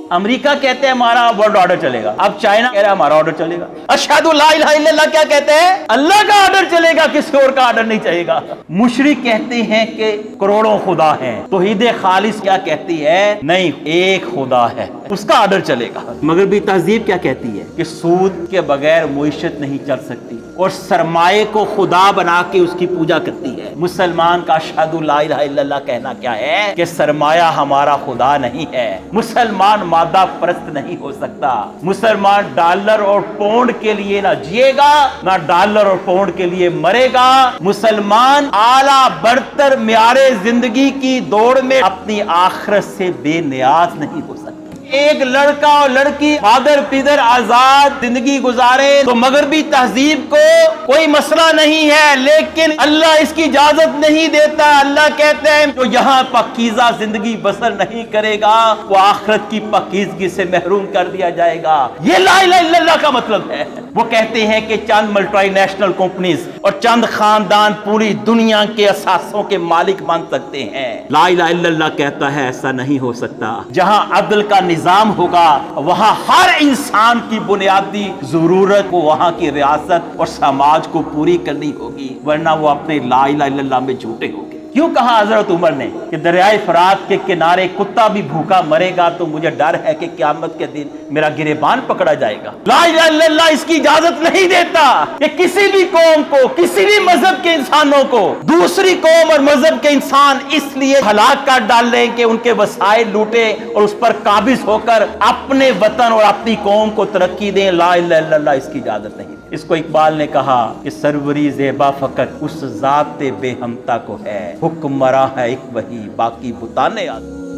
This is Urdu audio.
امریکہ کہتے ہیں ہمارا ورلڈ آرڈر چلے گا، اب چائنا کہہ رہا ہے ہمارا آرڈر چلے گا۔ اشہد لا الہ الا اللہ کیا کہتے ہیں؟ اللہ کا آرڈر چلے گا، کسی اور کا آرڈر نہیں چلے گا۔ مشرک کہتے ہیں کہ کروڑوں خدا ہیں، توحید خالص کیا کہتی ہے؟ نہیں، ایک خدا ہے، اس کا آرڈر چلے گا۔ مغربی تہذیب کیا کہتی ہے؟ کہ سود کے بغیر معیشت نہیں چل سکتی، اور سرمایہ کو خدا بنا کے اس کی پوجا کرتی ہے۔ مسلمان کا اشہد لا الہ الا اللہ کہنا کیا ہے؟ کہ سرمایہ ہمارا خدا نہیں ہے۔ مسلمان مادہ پرست نہیں ہو سکتا۔ مسلمان ڈالر اور پاؤنڈ کے لیے نہ جیے گا، نہ ڈالر اور پاؤنڈ کے لیے مرے گا۔ مسلمان اعلیٰ برتر معیار زندگی کی دوڑ میں اپنی آخرت سے بے نیاز نہیں ہو سکتا۔ ایک لڑکا اور لڑکی فادر پیدر آزاد زندگی گزارے تو مغربی تہذیب کو کوئی مسئلہ نہیں ہے، لیکن اللہ اس کی اجازت نہیں دیتا۔ اللہ کہتے ہیں جو یہاں پاکیزہ زندگی بسر نہیں کرے گا وہ آخرت کی پاکیزگی سے محروم کر دیا جائے گا۔ یہ لا الہ الا اللہ کا مطلب ہے۔ وہ کہتے ہیں کہ چند ملٹی نیشنل کمپنیز اور چند خاندان پوری دنیا کے اثاثوں کے مالک بن سکتے ہیں۔ لا الہ الا اللہ کہتا ہے ایسا نہیں ہو سکتا۔ جہاں عدل کا نظام ہوگا وہاں ہر انسان کی بنیادی ضرورت کو وہاں کی ریاست اور سماج کو پوری کرنی ہوگی، ورنہ وہ اپنے لا الہ الا اللہ میں جھوٹے ہوں گے۔ کیوں کہا حضرت عمر نے کہ دریائے فرات کے کنارے کتا بھی بھوکا مرے گا تو مجھے ڈر ہے کہ قیامت کے دن میرا گریبان پکڑا جائے گا۔ لا الہ الا اللہ اس کی اجازت نہیں دیتا کہ کسی بھی قوم کو، کسی بھی مذہب کے انسانوں کو دوسری قوم اور مذہب کے انسان اس لیے ہلاک کر ڈالیں کہ ان کے وسائل لوٹے اور اس پر قابض ہو کر اپنے وطن اور اپنی قوم کو ترقی دیں۔ لا الہ الا اللہ اس کی اجازت نہیں۔ اس کو اقبال نے کہا کہ سروری زیبا فقط اس ذات بے ہمتا کو ہے، حکمراں ہے ایک وہی باقی بتانے آتے۔